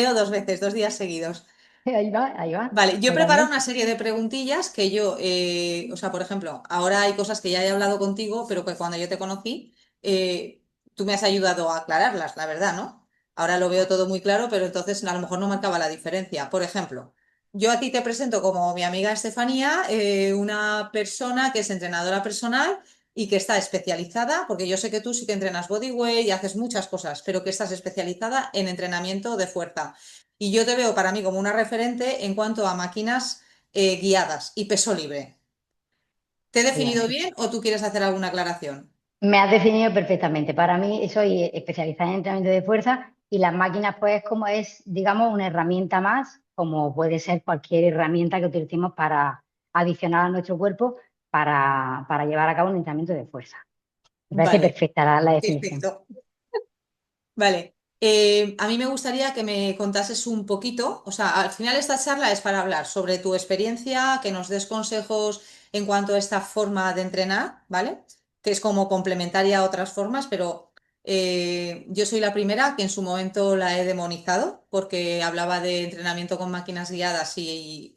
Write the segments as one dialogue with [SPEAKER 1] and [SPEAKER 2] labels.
[SPEAKER 1] Veo dos veces, 2 días seguidos.
[SPEAKER 2] Ahí va,
[SPEAKER 1] Vale, yo he preparado
[SPEAKER 2] cuéntame.
[SPEAKER 1] una serie de preguntillas que yo, o sea, por ejemplo, ahora hay cosas que ya he hablado contigo, pero que cuando yo te conocí, tú me has ayudado a aclararlas, la verdad, ¿no? Ahora lo veo todo muy claro, pero entonces a lo mejor no marcaba la diferencia. Por ejemplo, yo a ti te presento como mi amiga Estefanía, una persona que es entrenadora personal y que está especializada, porque yo sé que tú sí que entrenas bodyweight y haces muchas cosas, pero que estás especializada en entrenamiento de fuerza. Y yo te veo para mí como una referente en cuanto a máquinas guiadas y peso libre. ¿Te he definido
[SPEAKER 2] Bien.
[SPEAKER 1] bien o tú quieres hacer alguna aclaración?
[SPEAKER 2] Me has definido perfectamente. Para mí soy especializada en entrenamiento de fuerza y las máquinas pues como es, digamos, una herramienta más, como puede ser cualquier herramienta que utilicemos para adicionar a nuestro cuerpo para llevar a cabo un entrenamiento de fuerza. Me parece
[SPEAKER 1] Vale,
[SPEAKER 2] perfecta la definición.
[SPEAKER 1] perfecto. Vale. A mí me gustaría que me contases un poquito, o sea, al final esta charla es para hablar sobre tu experiencia, que nos des consejos en cuanto a esta forma de entrenar, ¿vale? Que es como complementaria a otras formas, pero yo soy la primera que en su momento la he demonizado porque hablaba de entrenamiento con máquinas guiadas y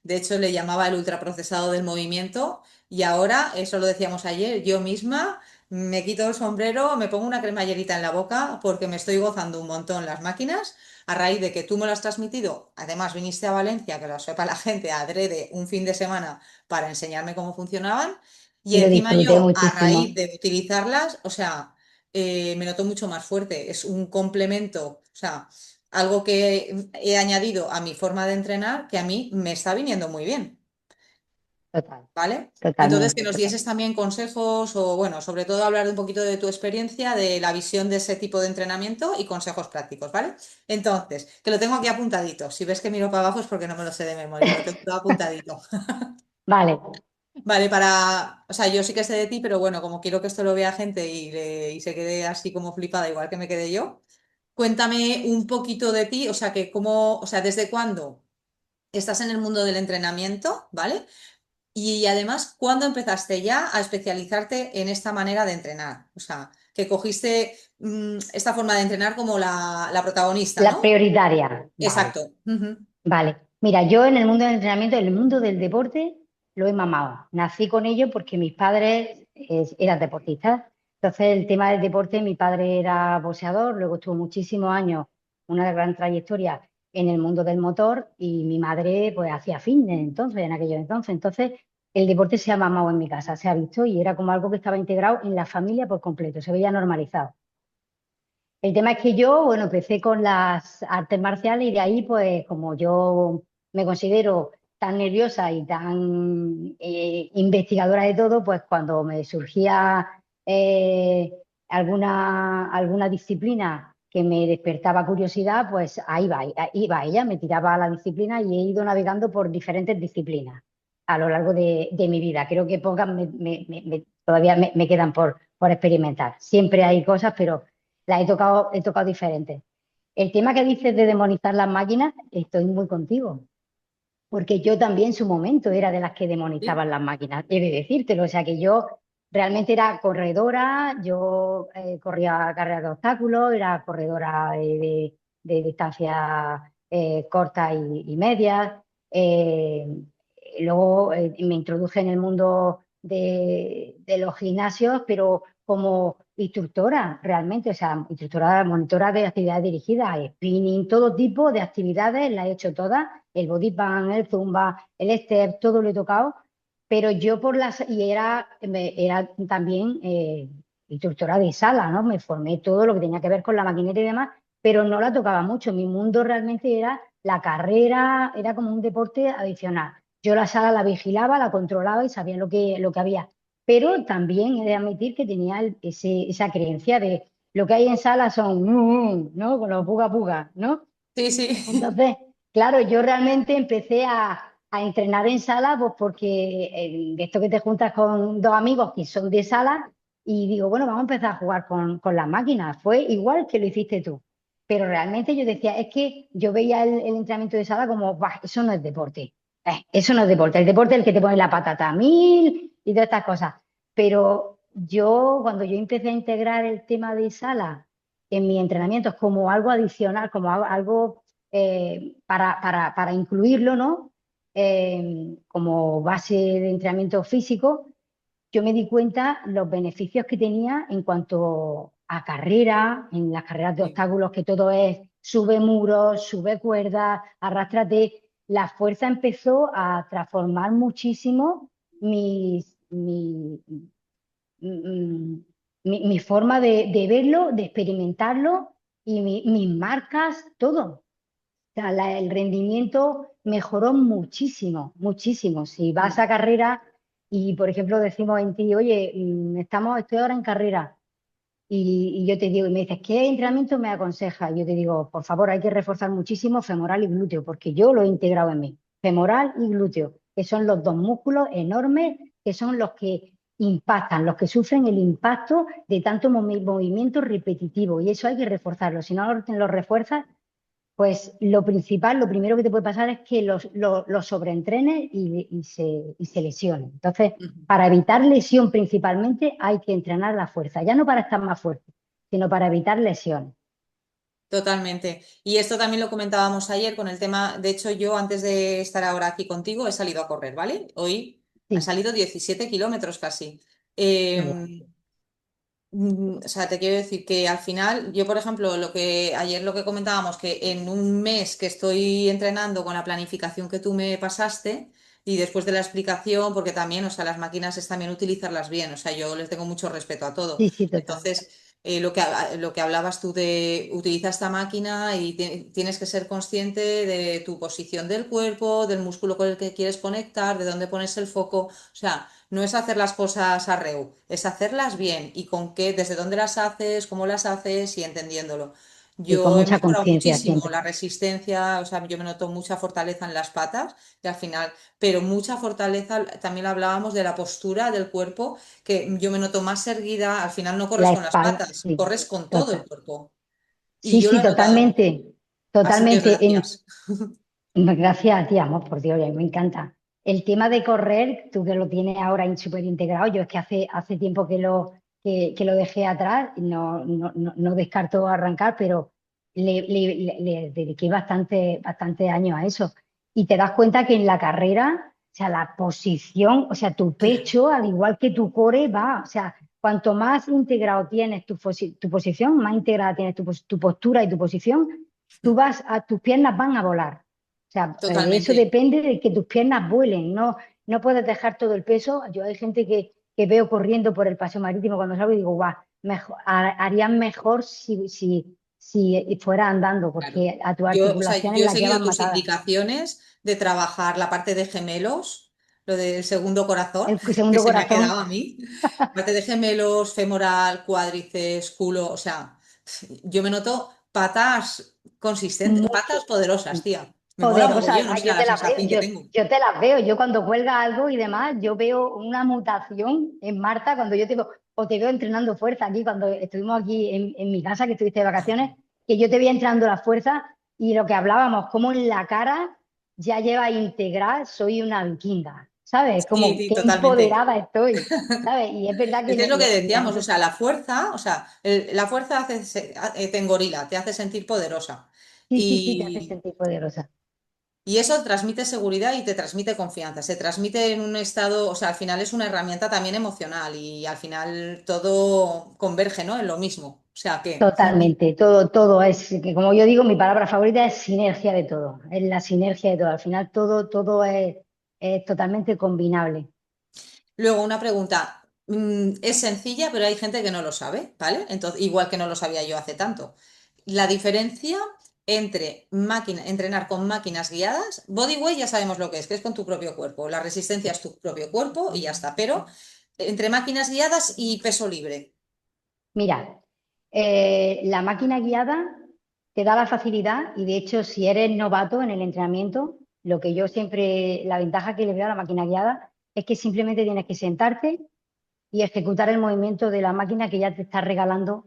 [SPEAKER 1] de hecho le llamaba el ultraprocesado del movimiento y ahora, eso lo decíamos ayer, yo misma me quito el sombrero, me pongo una cremallerita en la boca porque me estoy gozando un montón las máquinas a raíz de que tú me lo has transmitido. Además, viniste a Valencia, que lo sepa la gente, adrede un fin de semana para enseñarme cómo funcionaban. Y
[SPEAKER 2] Y lo
[SPEAKER 1] encima
[SPEAKER 2] disfruté
[SPEAKER 1] yo, a raíz
[SPEAKER 2] muchísimo.
[SPEAKER 1] de utilizarlas, o sea, me noto mucho más fuerte. Es un complemento, o sea, algo que he añadido a mi forma de entrenar que a mí me está viniendo muy bien.
[SPEAKER 2] Total,
[SPEAKER 1] ¿Vale? Entonces, que
[SPEAKER 2] totalmente,
[SPEAKER 1] nos
[SPEAKER 2] total.
[SPEAKER 1] dieses también consejos o, bueno, sobre todo hablar de un poquito de tu experiencia, de la visión de ese tipo de entrenamiento y consejos prácticos, ¿vale? Entonces, que lo tengo aquí apuntadito. Si ves que miro para abajo es porque no me lo sé de memoria, lo tengo todo apuntadito.
[SPEAKER 2] Vale,
[SPEAKER 1] Vale, o sea, yo sí que sé de ti, pero bueno, como quiero que esto lo vea gente y se quede así como flipada, igual que me quedé yo, cuéntame un poquito de ti, o sea, que cómo, o sea, desde cuándo estás en el mundo del entrenamiento, ¿vale? Y además, ¿cuándo empezaste ya a especializarte en esta manera de entrenar? O sea, que cogiste esta forma de entrenar como la protagonista,
[SPEAKER 2] la
[SPEAKER 1] ¿no?
[SPEAKER 2] prioritaria. Vale.
[SPEAKER 1] Exacto. Ujú.
[SPEAKER 2] Vale, mira, yo en el mundo del entrenamiento, en el mundo del deporte, lo he mamado. Nací con ello porque mis padres eran deportistas. Entonces, el tema del deporte, mi padre era boxeador, luego estuvo muchísimos años, una gran trayectoria en el mundo del motor y mi madre pues hacía fitness entonces, en aquellos entonces. Entonces, el deporte se ha mamado en mi casa, se ha visto y era como algo que estaba integrado en la familia por completo, se veía normalizado. El tema es que yo, bueno, empecé con las artes marciales y de ahí, pues, como yo me considero tan nerviosa y tan investigadora de todo, pues cuando me surgía alguna disciplina que me despertaba curiosidad, pues ahí iba ella, me tiraba a la disciplina y he ido navegando por diferentes disciplinas a lo largo de mi vida. Creo que pocas todavía me quedan por experimentar. Siempre hay cosas, pero he tocado diferentes. El tema que dices de demonizar las máquinas, estoy muy contigo, porque yo también en su momento era de las que
[SPEAKER 1] Sí.
[SPEAKER 2] demonizaban las máquinas, he de decírtelo, o sea que yo realmente era corredora, yo corría carreras de obstáculos, era corredora de distancias cortas y medias, eh, luego me introduje en el mundo de los gimnasios, pero como instructora realmente, o sea, instructora, monitora de actividades dirigidas, spinning, todo tipo de actividades, las he hecho todas, el body band, el zumba, el step, todo lo he tocado, pero yo y era también instructora de sala, ¿no? Me formé todo lo que tenía que ver con la maquinaria y demás, pero no la tocaba mucho. Mi mundo realmente era la carrera, era como un deporte adicional. Yo la sala la vigilaba, la controlaba y sabía lo que había. Pero también he de admitir que tenía esa creencia de lo que hay en sala son, ¿no? Con los puga puga, ¿no?
[SPEAKER 1] Sí, sí.
[SPEAKER 2] Entonces, claro, yo realmente empecé a entrenar en sala, pues porque de esto que te juntas con dos amigos que son de sala y digo, bueno, vamos a empezar a jugar con las máquinas. Fue igual que lo hiciste tú. Pero realmente yo decía, es que yo veía el entrenamiento de sala como, "Bah, eso no es deporte. Eso no es deporte. El deporte es el que te pone la patata a mil y todas estas cosas. Pero cuando yo empecé a integrar el tema de sala en mis entrenamientos como algo adicional, como algo para incluirlo, ¿no? Como base de entrenamiento físico, yo me di cuenta los beneficios que tenía en cuanto a carrera, en las carreras de
[SPEAKER 1] Sí.
[SPEAKER 2] obstáculos, que todo es sube muros, sube cuerdas, arrástrate. La fuerza empezó a transformar muchísimo mis, mi, mm, mi forma de verlo, de experimentarlo y mis marcas, todo. O sea, el rendimiento mejoró muchísimo, muchísimo. Si vas
[SPEAKER 1] Mm.
[SPEAKER 2] a carrera y, por ejemplo, decimos en ti, oye, estoy ahora en carrera y yo te digo, y me dices, ¿qué entrenamiento me aconseja? Yo te digo, por favor, hay que reforzar muchísimo femoral y glúteo, porque yo lo he integrado en mí. Femoral y glúteo, que son los dos músculos enormes, que son los que impactan, los que sufren el impacto de tanto movimiento repetitivo. Y eso hay que reforzarlo. Si no lo refuerzas, pues lo principal, lo primero que te puede pasar es que los sobreentrenes y se lesionen. Entonces,
[SPEAKER 1] Ujú.
[SPEAKER 2] para evitar lesión principalmente hay que entrenar la fuerza, ya no para estar más fuerte, sino para evitar lesiones.
[SPEAKER 1] Totalmente. Y esto también lo comentábamos ayer con el tema, de hecho yo antes de estar ahora aquí contigo he salido a correr, ¿vale? Hoy han
[SPEAKER 2] Sí,
[SPEAKER 1] salido 17 kilómetros casi.
[SPEAKER 2] qué bueno.
[SPEAKER 1] O sea, te quiero decir que al final, yo por ejemplo, ayer lo que comentábamos, que en un mes que estoy entrenando con la planificación que tú me pasaste y después de la explicación, porque también, o sea, las máquinas es también utilizarlas bien, o sea, yo les tengo mucho respeto a todo.
[SPEAKER 2] Sí, sí, total.
[SPEAKER 1] Entonces, lo que hablabas tú de utiliza esta máquina y tienes que ser consciente de tu posición del cuerpo, del músculo con el que quieres conectar, de dónde pones el foco, o sea. No es hacer las cosas a reu, es hacerlas bien y con qué, desde dónde las haces, cómo las haces y entendiéndolo.
[SPEAKER 2] Y con
[SPEAKER 1] Yo he
[SPEAKER 2] mucha
[SPEAKER 1] mejorado
[SPEAKER 2] conciencia
[SPEAKER 1] muchísimo
[SPEAKER 2] siempre.
[SPEAKER 1] la resistencia, o sea, yo me noto mucha fortaleza en las patas y al final, pero mucha fortaleza, también hablábamos de la postura del cuerpo, que yo me noto más erguida, al final no corres
[SPEAKER 2] La
[SPEAKER 1] con las
[SPEAKER 2] espalda,
[SPEAKER 1] patas,
[SPEAKER 2] sí,
[SPEAKER 1] corres con todo el
[SPEAKER 2] total.
[SPEAKER 1] cuerpo. Y
[SPEAKER 2] Sí,
[SPEAKER 1] yo lo
[SPEAKER 2] sí,
[SPEAKER 1] he notado,
[SPEAKER 2] totalmente,
[SPEAKER 1] así que
[SPEAKER 2] totalmente.
[SPEAKER 1] gracias.
[SPEAKER 2] Gracias a ti, amor, por Dios, me encanta. El tema de correr, tú que lo tienes ahora súper integrado, yo es que hace tiempo que lo dejé atrás, no descarto arrancar, pero le dediqué bastante años a eso. Y te das cuenta que en la carrera, o sea, la posición, o sea, tu
[SPEAKER 1] Claro,
[SPEAKER 2] pecho, al igual que tu core, va, o sea, cuanto más integrado tienes tu posición, más integrada tienes tu postura y tu posición, tus piernas van a volar. O sea, de eso
[SPEAKER 1] totalmente.
[SPEAKER 2] depende de que tus piernas vuelen, no puedes dejar todo el peso. Yo hay gente que veo corriendo por el paseo marítimo cuando salgo y digo, guau, harían mejor si fuera andando,
[SPEAKER 1] Claro.
[SPEAKER 2] porque a tus
[SPEAKER 1] Yo, o sea,
[SPEAKER 2] articulaciones
[SPEAKER 1] yo he
[SPEAKER 2] las
[SPEAKER 1] seguido
[SPEAKER 2] llevan
[SPEAKER 1] tus
[SPEAKER 2] matadas.
[SPEAKER 1] indicaciones de trabajar la parte de gemelos, lo del segundo corazón,
[SPEAKER 2] El
[SPEAKER 1] que
[SPEAKER 2] segundo
[SPEAKER 1] se me ha
[SPEAKER 2] corazón,
[SPEAKER 1] quedado a mí. Parte de gemelos, femoral, cuádriceps, culo, o sea, yo me noto patas consistentes,
[SPEAKER 2] mucho.
[SPEAKER 1] patas poderosas, tía. Me mola
[SPEAKER 2] Poderosa,
[SPEAKER 1] mogollón, o sea,
[SPEAKER 2] yo
[SPEAKER 1] la
[SPEAKER 2] te las veo,
[SPEAKER 1] sensación que tengo.
[SPEAKER 2] yo te las veo, yo cuando cuelga algo y demás, yo veo una mutación en Marta cuando yo te veo, o te veo entrenando fuerza aquí, cuando estuvimos aquí en mi casa, que estuviste de vacaciones, que yo te veía entrenando la fuerza y lo que hablábamos, como en la cara ya lleva integral, soy una vikinga, ¿sabes?
[SPEAKER 1] Sí,
[SPEAKER 2] Como
[SPEAKER 1] sí,
[SPEAKER 2] qué
[SPEAKER 1] totalmente.
[SPEAKER 2] empoderada estoy, ¿sabes? Y es verdad que
[SPEAKER 1] Es que es lo que
[SPEAKER 2] lo
[SPEAKER 1] decíamos, o
[SPEAKER 2] entrenando,
[SPEAKER 1] sea, la fuerza, o sea, la fuerza te engorila, te hace sentir poderosa.
[SPEAKER 2] sí, sí, sí, te hace sentir poderosa.
[SPEAKER 1] Y eso transmite seguridad y te transmite confianza. Se transmite en un estado, o sea, al final es una herramienta también emocional y al final todo converge, ¿no? En lo mismo. O sea que,
[SPEAKER 2] Totalmente, todo es, que como yo digo, mi palabra favorita es sinergia de todo, es la sinergia de todo. Al final todo es totalmente combinable.
[SPEAKER 1] luego una pregunta, es sencilla, pero hay gente que no lo sabe, ¿vale? Entonces, igual que no lo sabía yo hace tanto. La diferencia entre entrenar con máquinas guiadas, bodyweight ya sabemos lo que es con tu propio cuerpo. La resistencia es tu propio cuerpo y ya está. Pero entre máquinas guiadas y peso libre.
[SPEAKER 2] Mira, la máquina guiada te da la facilidad y de hecho si eres novato en el entrenamiento, lo que yo siempre, la ventaja que le veo a la máquina guiada es que simplemente tienes que sentarte y ejecutar el movimiento de la máquina que ya te está regalando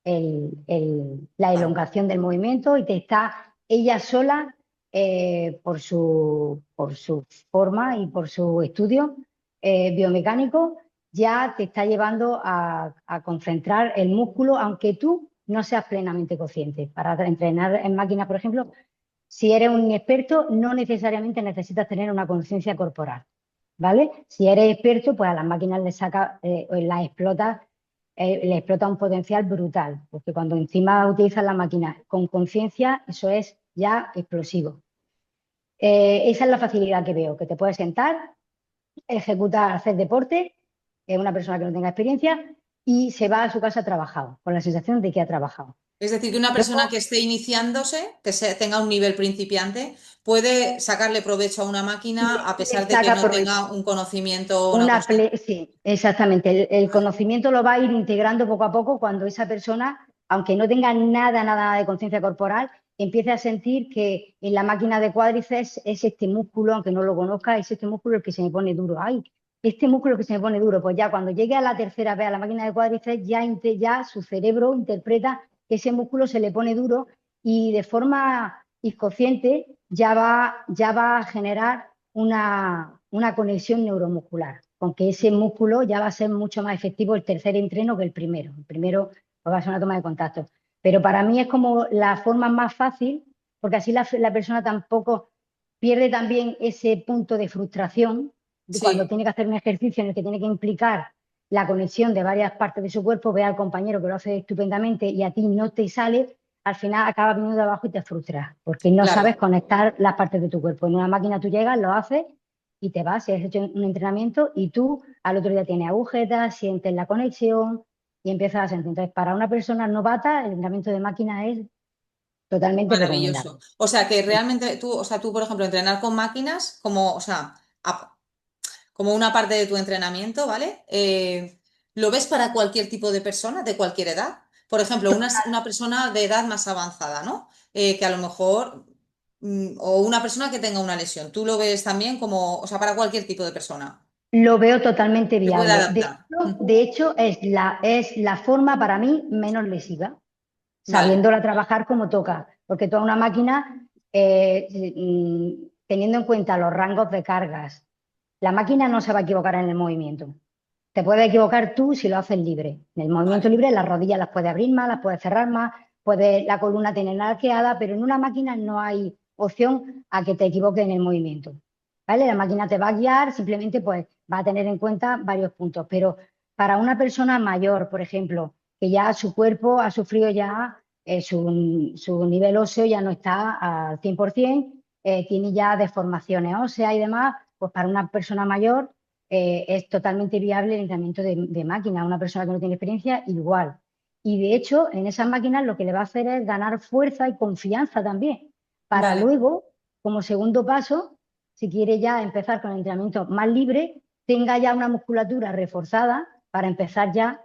[SPEAKER 2] la
[SPEAKER 1] Vale.
[SPEAKER 2] elongación del movimiento y te está ella sola, por su forma y por su estudio biomecánico, ya te está llevando a concentrar el músculo, aunque tú no seas plenamente consciente. Para entrenar en máquina, por ejemplo, Si eres un experto, no necesariamente necesitas tener una conciencia corporal, ¿vale? Si eres experto, pues a las máquinas le explota un potencial brutal, porque cuando encima utilizas la máquina con conciencia, eso es ya explosivo. Esa es la facilidad que veo, que te puedes sentar, ejecutar, hacer deporte, una persona que no tenga experiencia, y se va a su casa trabajado, con la sensación de que ha trabajado.
[SPEAKER 1] Es decir, que una persona que
[SPEAKER 2] Luego,
[SPEAKER 1] esté iniciándose, tenga un nivel principiante, puede sacarle provecho a una máquina a
[SPEAKER 2] le
[SPEAKER 1] pesar de que
[SPEAKER 2] saca
[SPEAKER 1] no
[SPEAKER 2] provecho.
[SPEAKER 1] tenga un conocimiento o una cosa.
[SPEAKER 2] Sí, exactamente. El
[SPEAKER 1] Vale.
[SPEAKER 2] conocimiento lo va a ir integrando poco a poco cuando esa persona, aunque no tenga nada de conciencia corporal, empiece a sentir que en la máquina de cuádriceps es este músculo, aunque no lo conozca, es este músculo el que se me pone duro. Ay, este músculo que se me pone duro. Pues ya cuando llegue a la tercera vez a la máquina de cuádriceps, ya su cerebro interpreta que ese músculo se le pone duro y de forma inconsciente ya va a generar una conexión neuromuscular, con que ese músculo ya va a ser mucho más efectivo el tercer entreno que el primero. El primero pues, va a ser una toma de contacto. Pero para mí es como la forma más fácil, porque así la persona tampoco pierde también ese punto de frustración de cuando
[SPEAKER 1] Sí,
[SPEAKER 2] tiene que hacer un ejercicio en el que tiene que implicar la conexión de varias partes de su cuerpo, ve al compañero que lo hace estupendamente y a ti no te sale, al final acabas viniendo de abajo y te frustras, porque no sabes
[SPEAKER 1] claro.
[SPEAKER 2] conectar las partes de tu cuerpo. En una máquina tú llegas, lo haces y te vas, si has hecho un entrenamiento y tú al otro día tienes agujetas, sientes la conexión y empiezas a sentir. Entonces, para una persona novata, el entrenamiento de máquina es totalmente recomendable.
[SPEAKER 1] Maravilloso. O sea, que realmente tú, o sea, tú, por ejemplo, entrenar con máquinas como, o sea, como una parte de tu entrenamiento, ¿vale? ¿Lo ves para cualquier tipo de persona, de cualquier edad? Por ejemplo, una persona de edad más avanzada, ¿no? Que a lo mejor, o una persona que tenga una lesión. ¿Tú lo ves también como, o sea, para cualquier tipo de persona?
[SPEAKER 2] Lo veo totalmente
[SPEAKER 1] Se puede
[SPEAKER 2] viable.
[SPEAKER 1] adaptar.
[SPEAKER 2] De hecho es la forma para mí menos lesiva,
[SPEAKER 1] Vale,
[SPEAKER 2] sabiéndola trabajar como toca, porque toda una máquina, teniendo en cuenta los rangos de cargas, la máquina no se va a equivocar en el movimiento. Te puedes equivocar tú si lo haces libre. En el movimiento
[SPEAKER 1] vale,
[SPEAKER 2] libre las rodillas las puedes abrir más, las puedes cerrar más, la columna tener arqueada, pero en una máquina no hay opción a que te equivoques en el movimiento. ¿Vale? La máquina te va a guiar, simplemente pues va a tener en cuenta varios puntos. Pero para una persona mayor, por ejemplo, que ya su cuerpo ha sufrido ya, su nivel óseo ya no está al 100%, tiene ya deformaciones óseas y demás, pues para una persona mayor es totalmente viable el entrenamiento de máquina. Una persona que no tiene experiencia, igual. Y de hecho, en esas máquinas lo que le va a hacer es ganar fuerza y confianza también, para
[SPEAKER 1] vale.
[SPEAKER 2] luego, como segundo paso, si quiere ya empezar con el entrenamiento más libre, tenga ya una musculatura reforzada para empezar ya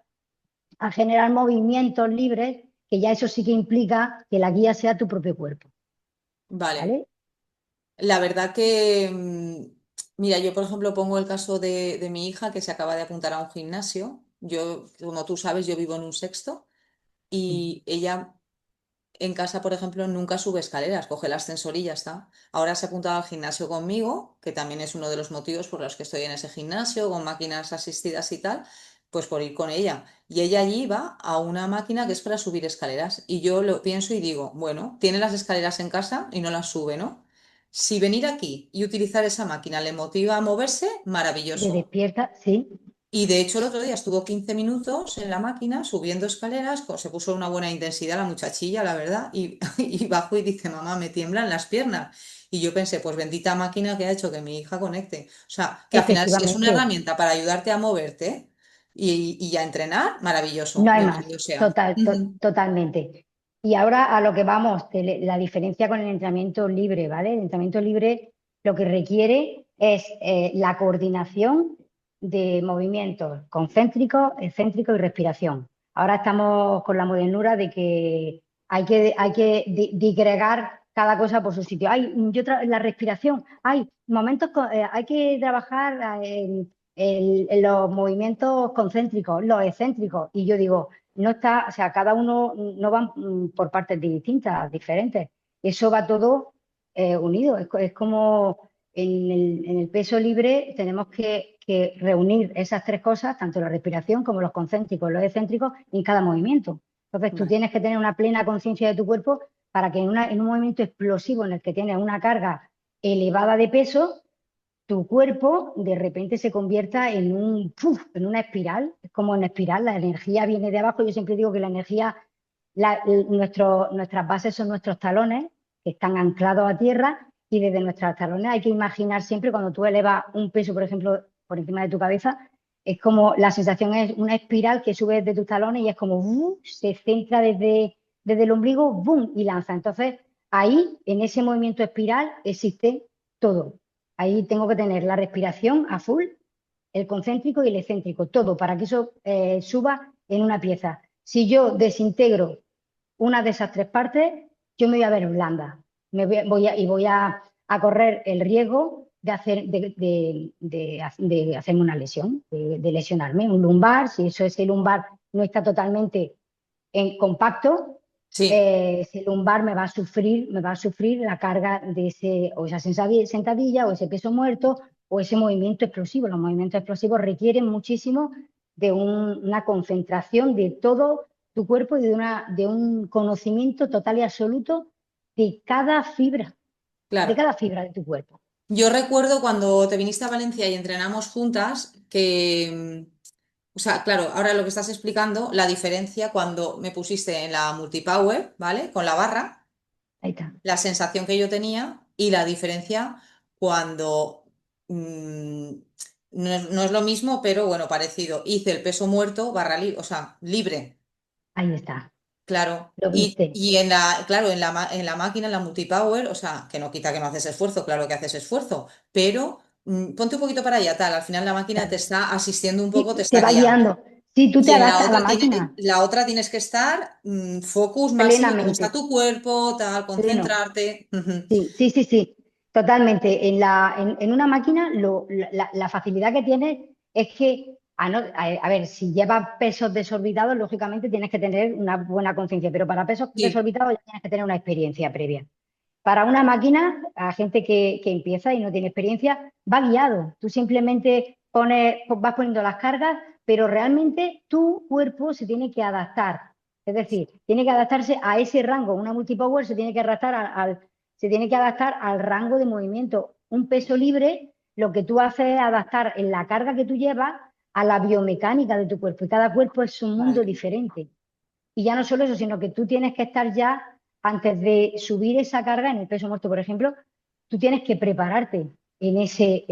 [SPEAKER 2] a generar movimientos libres, que ya eso sí que implica que la guía sea tu propio cuerpo.
[SPEAKER 1] Vale.
[SPEAKER 2] ¿Vale?
[SPEAKER 1] La verdad que, mira, yo por ejemplo pongo el caso de mi hija que se acaba de apuntar a un gimnasio. Yo, como tú sabes, yo vivo en un sexto y ella en casa, por ejemplo, nunca sube escaleras, coge el ascensor y ya está. Ahora se ha apuntado al gimnasio conmigo, que también es uno de los motivos por los que estoy en ese gimnasio, con máquinas asistidas y tal, pues por ir con ella. Y ella allí va a una máquina que es para subir escaleras. Y yo lo pienso y digo, bueno, tiene las escaleras en casa y no las sube, ¿no? Si venir aquí y utilizar esa máquina le motiva a moverse,
[SPEAKER 2] De
[SPEAKER 1] maravilloso.
[SPEAKER 2] despierta, sí.
[SPEAKER 1] Y de hecho el otro día estuvo 15 minutos en la máquina subiendo escaleras, se puso una buena intensidad la muchachilla, la verdad, y, y bajó y dice, mamá, me tiemblan las piernas. Y yo pensé, pues bendita máquina que ha hecho que mi hija conecte. O sea, que al final si es una
[SPEAKER 2] Efectivamente,
[SPEAKER 1] herramienta para ayudarte a moverte y a entrenar, maravilloso,
[SPEAKER 2] no hay más,
[SPEAKER 1] bienvenido sea. Ujú.
[SPEAKER 2] totalmente. Y ahora a lo que vamos, la diferencia con el entrenamiento libre, ¿vale? El entrenamiento libre lo que requiere es la coordinación de movimientos concéntricos, excéntricos y respiración. Ahora estamos con la modernura de que hay que digregar cada cosa por su sitio. La respiración, hay momentos, hay que trabajar en los movimientos concéntricos, los excéntricos. Y yo digo, no está, o sea, cada uno no van por partes distintas, diferentes. Eso va todo unido. Es como en el peso libre tenemos que reunir esas tres cosas, tanto la respiración como los concéntricos, los excéntricos, en cada movimiento. Entonces tú
[SPEAKER 1] Vale.
[SPEAKER 2] tienes que tener una plena conciencia de tu cuerpo para que en un movimiento explosivo en el que tienes una carga elevada de peso, tu cuerpo de repente se convierta en en una espiral. Es como una espiral, la energía viene de abajo. Yo siempre digo que la energía, nuestras bases son nuestros talones, que están anclados a tierra, y desde nuestros talones hay que imaginar siempre cuando tú elevas un peso, por ejemplo, por encima de tu cabeza, es como la sensación es una espiral que sube desde tus talones y es como se centra desde el ombligo, ¡boom! Y lanza. Entonces, ahí, en ese movimiento espiral, existe todo. Ahí tengo que tener la respiración a full, el concéntrico y el excéntrico, todo para que eso suba en una pieza. Si yo desintegro una de esas tres partes, yo me voy a ver blanda. Y voy a correr el riesgo de hacerme una lesión, de lesionarme. Un lumbar, si ese lumbar no está totalmente en compacto,
[SPEAKER 1] Sí,
[SPEAKER 2] ese lumbar me va a sufrir la carga de o esa sentadilla, o ese peso muerto, o ese movimiento explosivo. Los movimientos explosivos requieren muchísimo de una concentración de todo tu cuerpo y de un conocimiento total y absoluto de
[SPEAKER 1] claro.
[SPEAKER 2] cada fibra de tu cuerpo.
[SPEAKER 1] Yo recuerdo cuando te viniste a Valencia y entrenamos juntas que, o sea, claro, ahora lo que estás explicando, la diferencia cuando me pusiste en la multipower, ¿vale? Con la barra,
[SPEAKER 2] Ahí está.
[SPEAKER 1] la sensación que yo tenía y la diferencia cuando mm, no es lo mismo, pero bueno, parecido. Hice el peso muerto, barra libre, o sea, libre,
[SPEAKER 2] Ahí está.
[SPEAKER 1] claro.
[SPEAKER 2] Lo
[SPEAKER 1] Y,
[SPEAKER 2] viste.
[SPEAKER 1] y claro, en la máquina, en la multipower, o sea, que no quita que no haces esfuerzo, claro que haces esfuerzo, pero ponte un poquito para allá, tal, al final la máquina te está asistiendo un poco, te
[SPEAKER 2] Sí, te
[SPEAKER 1] está
[SPEAKER 2] va
[SPEAKER 1] guiando.
[SPEAKER 2] guiando. Si tú te
[SPEAKER 1] Y en la
[SPEAKER 2] adaptas a la
[SPEAKER 1] otra,
[SPEAKER 2] máquina
[SPEAKER 1] la otra tienes que estar focus máximo, cómo está
[SPEAKER 2] plenamente,
[SPEAKER 1] tu cuerpo, tal,
[SPEAKER 2] pleno.
[SPEAKER 1] concentrarte. Ujú.
[SPEAKER 2] Sí, sí, sí, sí, totalmente. En una máquina la facilidad que tienes es que, a ver, si llevas pesos desorbitados, lógicamente tienes que tener una buena conciencia, pero para pesos
[SPEAKER 1] Sí,
[SPEAKER 2] desorbitados ya tienes que tener una experiencia previa. Para una máquina, a gente que empieza y no tiene experiencia, va guiado. Tú simplemente vas poniendo las cargas, pero realmente tu cuerpo se tiene que adaptar. Es decir, tiene que adaptarse a ese rango. Una multipower se tiene que adaptar al rango de movimiento. Un peso libre, lo que tú haces es adaptar en la carga que tú llevas a la biomecánica de tu cuerpo. Y cada cuerpo es un mundo
[SPEAKER 1] vale.
[SPEAKER 2] diferente. Y ya no solo eso, sino que tú tienes que estar ya, antes de subir esa carga en el peso muerto, por ejemplo, tú tienes que prepararte en ese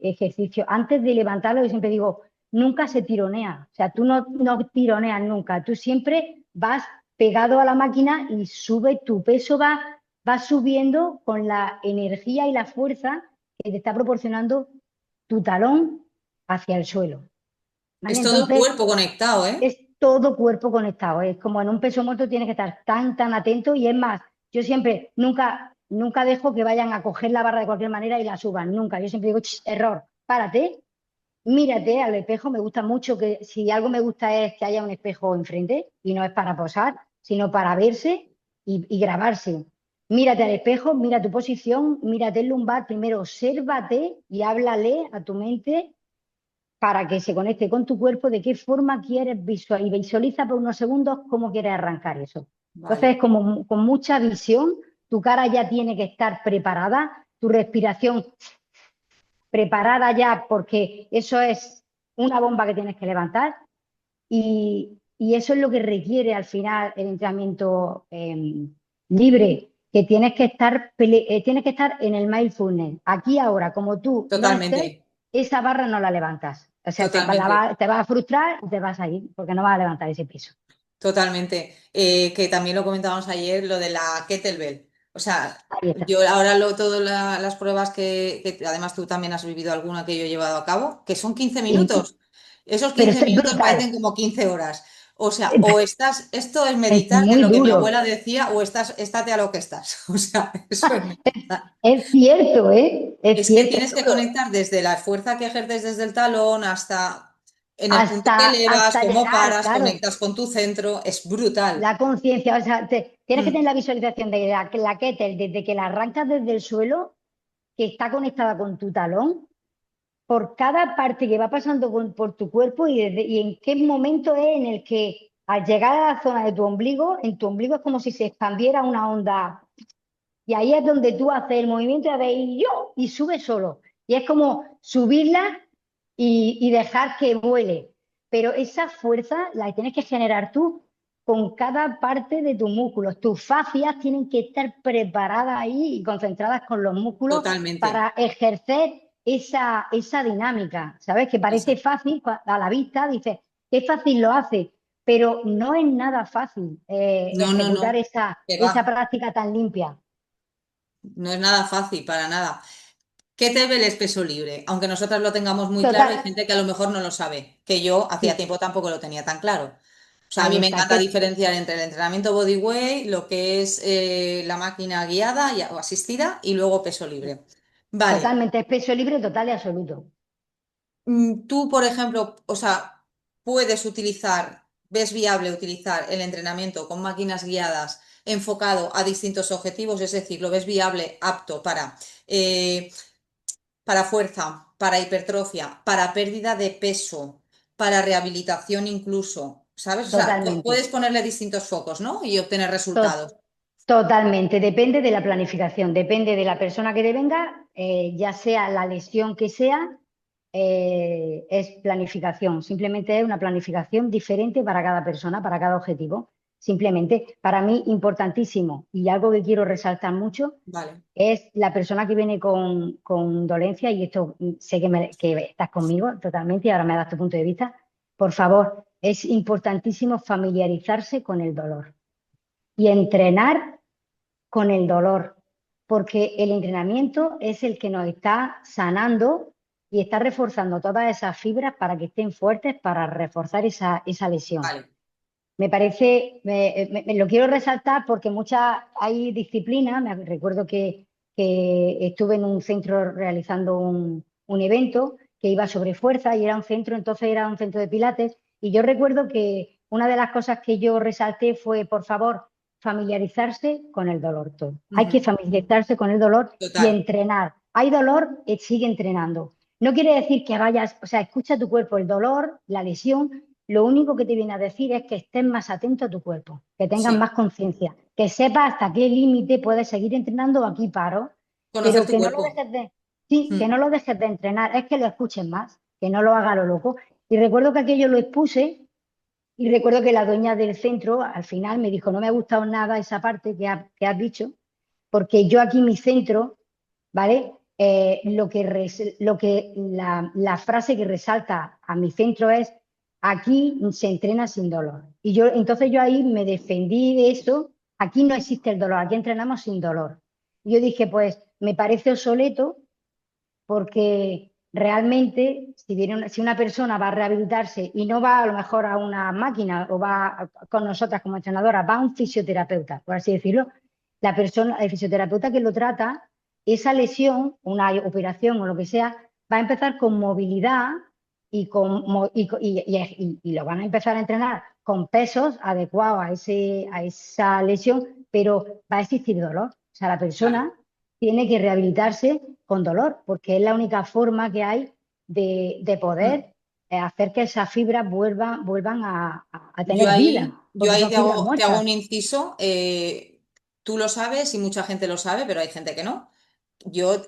[SPEAKER 2] ejercicio. Antes de levantarlo, yo siempre digo, nunca se tironea. O sea, tú no tironeas nunca. Tú siempre vas pegado a la máquina y tu peso va subiendo con la energía y la fuerza que te está proporcionando tu talón hacia el suelo. ¿Vale?
[SPEAKER 1] Es todo el
[SPEAKER 2] Entonces,
[SPEAKER 1] cuerpo conectado, ¿eh?
[SPEAKER 2] es todo cuerpo conectado. Es como en un peso muerto tienes que estar tan atento. Y es más, yo siempre, nunca dejo que vayan a coger la barra de cualquier manera y la suban. Nunca. Yo siempre digo, "Ch, error, párate, mírate al espejo". Me gusta mucho que, si algo me gusta es que haya un espejo enfrente, y no es para posar, sino para verse y grabarse. Mírate al espejo, mira tu posición, mírate el lumbar. Primero, obsérvate y háblale a tu mente para que se conecte con tu cuerpo de qué forma quieres y visualiza por unos segundos cómo quieres arrancar eso. Entonces,
[SPEAKER 1] Vale.
[SPEAKER 2] como con mucha visión, tu cara ya tiene que estar preparada, tu respiración preparada ya, porque eso es una bomba que tienes que levantar, y eso es lo que requiere al final el entrenamiento libre, que tienes que estar en el mindfulness. Aquí ahora, como tú no estés,
[SPEAKER 1] Totalmente,
[SPEAKER 2] esa barra no la levantas. O sea,
[SPEAKER 1] totalmente,
[SPEAKER 2] te va a frustrar y te vas a ir porque no vas a levantar ese piso.
[SPEAKER 1] totalmente. Que también lo comentábamos ayer, lo de la kettlebell. O sea,
[SPEAKER 2] Ahí está.
[SPEAKER 1] yo ahora todas las pruebas que además tú también has vivido alguna que yo he llevado a cabo, que son 15
[SPEAKER 2] Sí,
[SPEAKER 1] minutos. Esos
[SPEAKER 2] pero
[SPEAKER 1] 15
[SPEAKER 2] es
[SPEAKER 1] minutos
[SPEAKER 2] brutal.
[SPEAKER 1] parecen como 15 horas. O sea, o estás, esto es
[SPEAKER 2] Es
[SPEAKER 1] meditar, que es
[SPEAKER 2] muy
[SPEAKER 1] lo que mi
[SPEAKER 2] duro.
[SPEAKER 1] abuela decía, o estate a lo que estás. O sea, eso es meditar.
[SPEAKER 2] Es cierto, ¿eh? Es
[SPEAKER 1] Es que
[SPEAKER 2] cierto.
[SPEAKER 1] tienes que conectar desde la fuerza que ejerces desde el talón hasta en el punto que elevas,
[SPEAKER 2] Hasta
[SPEAKER 1] cómo
[SPEAKER 2] llegar,
[SPEAKER 1] paras,
[SPEAKER 2] claro.
[SPEAKER 1] conectas con tu centro. Es brutal.
[SPEAKER 2] La conciencia, o sea, tienes que tener
[SPEAKER 1] Mm,
[SPEAKER 2] la visualización de la kettle desde que la arrancas desde el suelo, que está conectada con tu talón, por cada parte que va pasando por tu cuerpo, y en qué momento es en el que al llegar a la zona de tu ombligo, en tu ombligo es como si se expandiera una onda. Y ahí es donde tú haces el movimiento de y yo, y sube solo. Y es como subirla y dejar que vuele. Pero esa fuerza la tienes que generar tú con cada parte de tus músculos. Tus fascias tienen que estar preparadas ahí y concentradas con los músculos
[SPEAKER 1] Totalmente.
[SPEAKER 2] para ejercer esa dinámica. ¿Sabes? Que parece
[SPEAKER 1] Exacto.
[SPEAKER 2] fácil a la vista, dices, qué fácil lo hace, pero no es nada fácil
[SPEAKER 1] No, no,
[SPEAKER 2] ejecutar
[SPEAKER 1] no. Que
[SPEAKER 2] esa
[SPEAKER 1] va.
[SPEAKER 2] práctica tan limpia.
[SPEAKER 1] No es nada fácil, para nada. ¿Qué te ve el peso libre? Aunque nosotras lo tengamos muy claro,
[SPEAKER 2] Total,
[SPEAKER 1] hay gente que a lo mejor no lo sabe, que yo hacía
[SPEAKER 2] sí,
[SPEAKER 1] tiempo tampoco lo tenía tan claro. O sea, a
[SPEAKER 2] ahí
[SPEAKER 1] mí me
[SPEAKER 2] está.
[SPEAKER 1] encanta diferenciar entre el entrenamiento bodyweight, lo que es la máquina guiada o asistida y luego peso libre. Vale.
[SPEAKER 2] Totalmente, es peso libre total y absoluto.
[SPEAKER 1] Tú, por ejemplo, o sea, puedes utilizar, ves viable utilizar el entrenamiento con máquinas guiadas enfocado a distintos objetivos, es decir, lo ves viable, apto eh, para fuerza, para hipertrofia, para pérdida de peso, para rehabilitación incluso, ¿sabes? O sea,
[SPEAKER 2] Totalmente.
[SPEAKER 1] puedes ponerle distintos focos, ¿no? Y obtener
[SPEAKER 2] To-
[SPEAKER 1] resultados.
[SPEAKER 2] Totalmente. Depende de la planificación, depende de la persona que te venga, ya sea la lesión que sea, es planificación. Simplemente es una planificación diferente para cada persona, para cada objetivo. Simplemente, para mí, importantísimo y algo que quiero resaltar mucho
[SPEAKER 1] Vale,
[SPEAKER 2] es la persona que viene con dolencia, y esto sé que estás conmigo totalmente y ahora me das tu punto de vista. Por favor, es importantísimo familiarizarse con el dolor y entrenar con el dolor, porque el entrenamiento es el que nos está sanando y está reforzando todas esas fibras para que estén fuertes para reforzar esa lesión.
[SPEAKER 1] vale.
[SPEAKER 2] Me parece, lo quiero resaltar porque hay disciplinas, me recuerdo que estuve en un centro realizando un evento que iba sobre fuerza y era un centro, entonces era un centro de pilates, y yo recuerdo que una de las cosas que yo resalté fue, por favor, familiarizarse con el dolor todo. Hay que
[SPEAKER 1] Ujú.
[SPEAKER 2] familiarizarse con el dolor y
[SPEAKER 1] Total.
[SPEAKER 2] entrenar. Hay dolor, sigue entrenando. No quiere decir que vayas, o sea, escucha tu cuerpo, el dolor, la lesión, lo único que te viene a decir es que estés más atento a tu cuerpo, que tengas
[SPEAKER 1] Sí.
[SPEAKER 2] más conciencia, que sepas hasta qué límite puedes seguir entrenando o aquí paro,
[SPEAKER 1] Conocer
[SPEAKER 2] pero
[SPEAKER 1] tu
[SPEAKER 2] que no lo
[SPEAKER 1] cuerpo.
[SPEAKER 2] dejes de, sí, que
[SPEAKER 1] Mm.
[SPEAKER 2] no lo dejes de entrenar, es que lo escuches más, que no lo haga a lo loco. Y recuerdo que aquello lo expuse y recuerdo que la dueña del centro al final me dijo, no me ha gustado nada esa parte que has dicho, porque yo aquí mi centro, ¿vale? La frase que resalta a mi centro es, aquí se entrena sin dolor. Y entonces yo ahí me defendí de eso, aquí no existe el dolor, aquí entrenamos sin dolor. Y yo dije, pues me parece obsoleto porque realmente si una persona va a rehabilitarse y no va a lo mejor a una máquina o con nosotras como entrenadoras, va a un fisioterapeuta, por así decirlo, la persona, el fisioterapeuta que lo trata, esa lesión, una operación o lo que sea, va a empezar con movilidad y lo van a empezar a entrenar con pesos adecuados a esa lesión, pero va a existir dolor. O sea, la
[SPEAKER 1] Claro.
[SPEAKER 2] persona tiene que rehabilitarse con dolor, porque es la única forma que hay de
[SPEAKER 1] Mm.
[SPEAKER 2] poder hacer que esas fibras vuelvan a
[SPEAKER 1] Yo
[SPEAKER 2] tener vida,
[SPEAKER 1] ahí, yo
[SPEAKER 2] porque
[SPEAKER 1] ahí
[SPEAKER 2] son fibras
[SPEAKER 1] te hago
[SPEAKER 2] muertas.
[SPEAKER 1] un inciso. Tú lo sabes y mucha gente lo sabe, pero hay gente que no. Yo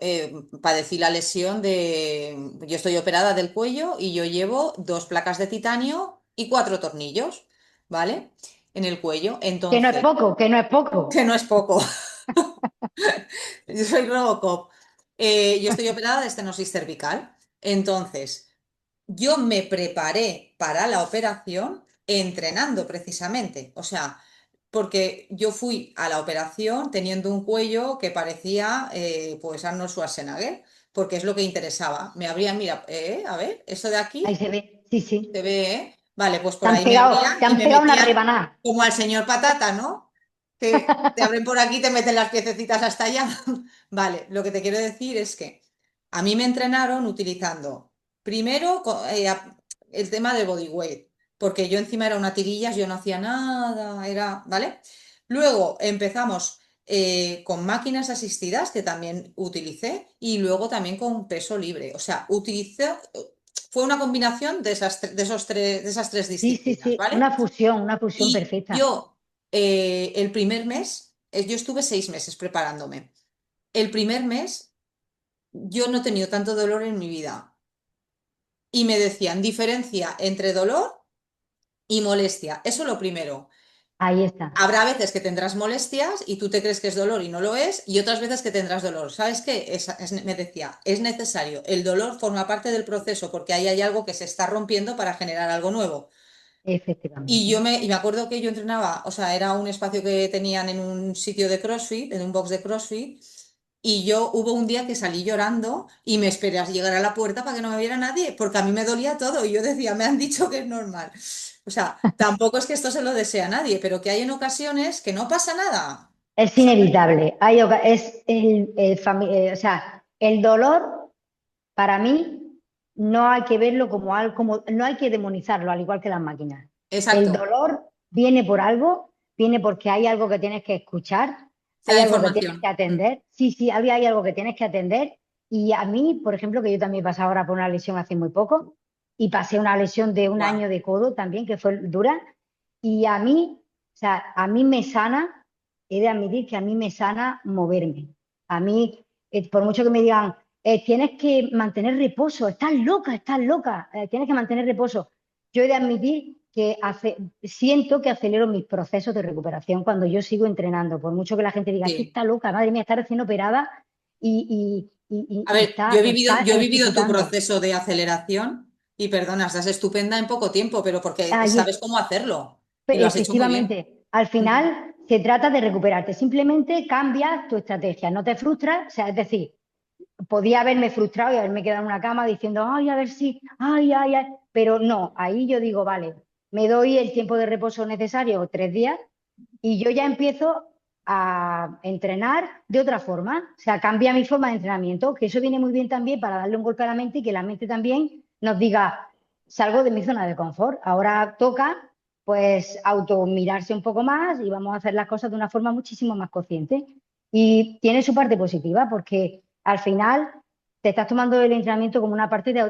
[SPEAKER 1] padecí la lesión de... Yo estoy operada del cuello y yo llevo 2 placas de titanio y 4 tornillos, ¿vale? En el cuello.
[SPEAKER 2] Que no es
[SPEAKER 1] Entonces,
[SPEAKER 2] poco, que no es poco.
[SPEAKER 1] que no es poco. Yo soy Robocop. Yo estoy operada de estenosis cervical. Entonces, yo me preparé para la operación entrenando precisamente. O sea, porque yo fui a la operación teniendo un cuello que parecía pues Arnold Schwarzenegger, porque es lo que interesaba. Me abrían, mira, a ver, eso de
[SPEAKER 2] Ahí
[SPEAKER 1] aquí
[SPEAKER 2] se ve, sí, sí.
[SPEAKER 1] se ve, ¿eh? Vale, pues por ahí me abrían
[SPEAKER 2] Te
[SPEAKER 1] y
[SPEAKER 2] han
[SPEAKER 1] me
[SPEAKER 2] pegado una
[SPEAKER 1] metían
[SPEAKER 2] rebanada.
[SPEAKER 1] como al señor Patata, ¿no? Que te abren por aquí y te meten las piececitas hasta allá. Vale, lo que te quiero decir es que a mí me entrenaron utilizando primero el tema del bodyweight, porque yo encima era una tirillas, yo no hacía nada, era, ¿vale? Luego empezamos con máquinas asistidas, que también utilicé, y luego también con peso libre. O sea, utilicé fue una combinación de de esas tres
[SPEAKER 2] Sí, sí,
[SPEAKER 1] disciplinas,
[SPEAKER 2] sí,
[SPEAKER 1] ¿vale?
[SPEAKER 2] una fusión
[SPEAKER 1] Y
[SPEAKER 2] perfecta.
[SPEAKER 1] yo, el primer mes, yo estuve 6 meses preparándome. El primer mes, yo no he tenido tanto dolor en mi vida. Y me decían, diferencia entre dolor y molestia. Eso lo primero.
[SPEAKER 2] Ahí está.
[SPEAKER 1] Habrá veces que tendrás molestias y tú te crees que es dolor y no lo es, y otras veces que tendrás dolor. ¿Sabes qué? Me decía, es necesario. El dolor forma parte del proceso porque ahí hay algo que se está rompiendo para generar algo nuevo.
[SPEAKER 2] Efectivamente.
[SPEAKER 1] Y me acuerdo que yo entrenaba, o sea, era un espacio que tenían en un sitio de CrossFit, en un box de CrossFit, y yo hubo un día que salí llorando y me esperé a llegar a la puerta para que no me viera nadie, porque a mí me dolía todo y yo decía, me han dicho que es normal. O sea, tampoco es que esto se lo desee a nadie, pero que hay en ocasiones que no pasa nada.
[SPEAKER 2] Es
[SPEAKER 1] ¿Sabes?
[SPEAKER 2] inevitable. Es o sea, el dolor, para mí, no hay que verlo como algo, como, no hay que demonizarlo, al igual que las máquinas. El
[SPEAKER 1] Exacto,
[SPEAKER 2] dolor viene por algo, viene porque hay algo que tienes que escuchar,
[SPEAKER 1] te
[SPEAKER 2] hay
[SPEAKER 1] da
[SPEAKER 2] algo que tienes que
[SPEAKER 1] información.
[SPEAKER 2] atender. Sí, sí, hay algo que tienes que atender. Y a mí, por ejemplo, que yo también he pasado ahora por una lesión hace muy poco, y pasé una lesión de un
[SPEAKER 1] Guau.
[SPEAKER 2] año de codo también, que fue dura, y a mí, o sea, a mí me sana, he de admitir que a mí me sana moverme. A mí, por mucho que me digan, tienes que mantener reposo, estás loca, tienes que mantener reposo. Yo he de admitir que siento que acelero mis procesos de recuperación cuando yo sigo entrenando, por mucho que la gente diga, es que
[SPEAKER 1] Sí.
[SPEAKER 2] está loca, madre mía, está recién operada
[SPEAKER 1] A
[SPEAKER 2] y
[SPEAKER 1] ver,
[SPEAKER 2] está
[SPEAKER 1] yo he vivido tu
[SPEAKER 2] ejecutando.
[SPEAKER 1] proceso de aceleración y perdona, estás estupenda en poco tiempo, pero porque
[SPEAKER 2] Ahí
[SPEAKER 1] sabes cómo hacerlo y lo has hecho muy bien.
[SPEAKER 2] Efectivamente, al
[SPEAKER 1] Mm.
[SPEAKER 2] final se trata de recuperarte, simplemente cambias tu estrategia, no te frustras, o sea, es decir, podía haberme frustrado y haberme quedado en una cama diciendo, ay, a ver si, ay, pero no, ahí yo digo, vale, me doy el tiempo de reposo necesario, 3 días, y yo ya empiezo a entrenar de otra forma, o sea, cambia mi forma de entrenamiento, que eso viene muy bien también para darle un golpe a la mente y que la mente también nos diga, salgo de mi zona de confort, ahora toca pues auto mirarse un poco más y vamos a hacer las cosas de una forma muchísimo más consciente. Y tiene su parte positiva porque al final te estás tomando el entrenamiento como una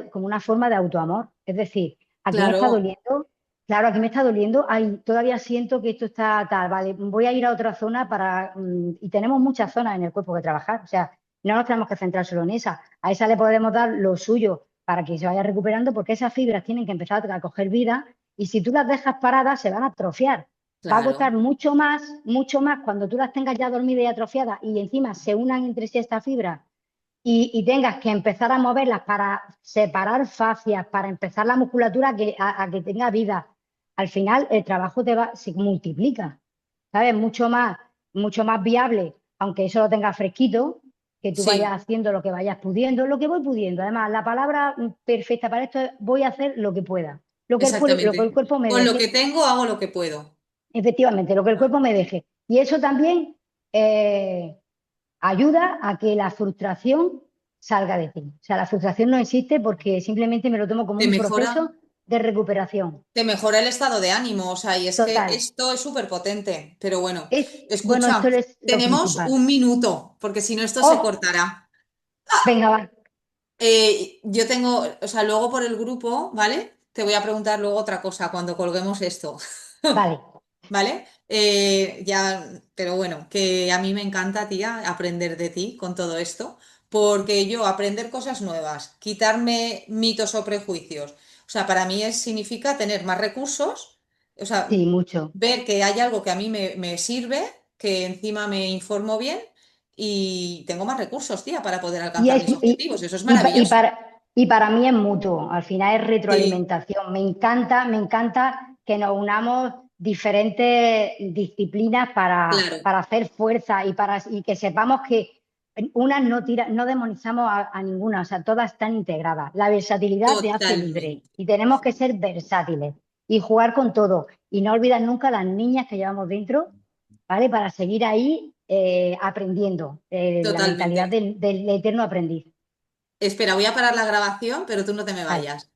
[SPEAKER 2] como una forma de autoamor. Es decir, aquí me está
[SPEAKER 1] Claro,
[SPEAKER 2] doliendo, claro, aquí me está doliendo, ay, todavía siento que esto está tal, vale, voy a ir a otra zona y tenemos muchas zonas en el cuerpo que trabajar. O sea, no nos tenemos que centrar solo en esa. A esa le podemos dar lo suyo para que se vaya recuperando, porque esas fibras tienen que empezar a coger vida y si tú las dejas paradas se van a atrofiar. Va a costar
[SPEAKER 1] claro,
[SPEAKER 2] mucho más cuando tú las tengas ya dormidas y atrofiadas y encima se unan entre sí estas fibras y tengas que empezar a moverlas para separar fascias, para empezar la musculatura a que tenga vida. Al final el trabajo se multiplica, ¿sabes? Mucho más viable, aunque eso lo tengas fresquito, que tú vayas
[SPEAKER 1] sí,
[SPEAKER 2] haciendo lo que vayas pudiendo, lo que voy pudiendo. Además, la palabra perfecta para esto es voy a hacer lo que pueda, lo que el
[SPEAKER 1] exactamente.
[SPEAKER 2] cuerpo me
[SPEAKER 1] Con lo que
[SPEAKER 2] deje.
[SPEAKER 1] tengo hago lo que puedo.
[SPEAKER 2] Efectivamente, lo que el
[SPEAKER 1] Ah,
[SPEAKER 2] cuerpo me deje. Y eso también eh, ayuda a que la frustración salga de ti. O sea, la frustración no existe porque simplemente me lo tomo como
[SPEAKER 1] Te
[SPEAKER 2] un
[SPEAKER 1] mejora,
[SPEAKER 2] proceso de recuperación.
[SPEAKER 1] te mejora el estado de ánimo, o sea, y es que
[SPEAKER 2] Total.
[SPEAKER 1] esto es súper potente, pero bueno,
[SPEAKER 2] Bueno, esto
[SPEAKER 1] escucha,
[SPEAKER 2] es lo
[SPEAKER 1] tenemos
[SPEAKER 2] principal.
[SPEAKER 1] 1 minuto, porque si no esto se
[SPEAKER 2] ¡Oh!
[SPEAKER 1] cortará.
[SPEAKER 2] Venga, va.
[SPEAKER 1] Yo tengo, o sea, luego por el grupo, ¿vale? Te voy a preguntar luego otra cosa cuando colguemos esto.
[SPEAKER 2] Vale.
[SPEAKER 1] ¿Vale? Ya, pero bueno, que a mí me encanta, tía, aprender de ti con todo esto, porque yo aprender cosas nuevas, quitarme mitos o prejuicios, o sea, para mí significa tener más recursos, o sea,
[SPEAKER 2] Sí, mucho.
[SPEAKER 1] ver que hay algo que a mí me sirve, que encima me informo bien y tengo más recursos, tía, para poder
[SPEAKER 2] Y,
[SPEAKER 1] alcanzar
[SPEAKER 2] es,
[SPEAKER 1] mis objetivos, eso es
[SPEAKER 2] y
[SPEAKER 1] maravilloso.
[SPEAKER 2] y para mí es mutuo. Al final es
[SPEAKER 1] Sí,
[SPEAKER 2] retroalimentación. Me encanta que nos unamos diferentes disciplinas
[SPEAKER 1] claro,
[SPEAKER 2] para hacer fuerza y que sepamos que unas no demonizamos a ninguna, o sea, todas están integradas. La versatilidad te hace libre
[SPEAKER 1] totalmente.
[SPEAKER 2] y tenemos que ser versátiles y jugar con todo. Y no olvidar nunca las niñas que llevamos dentro, ¿vale? Para seguir ahí aprendiendo, la mentalidad
[SPEAKER 1] Totalmente.
[SPEAKER 2] del eterno aprendiz.
[SPEAKER 1] Espera, voy a parar la grabación, pero tú no te me
[SPEAKER 2] Vale.
[SPEAKER 1] vayas.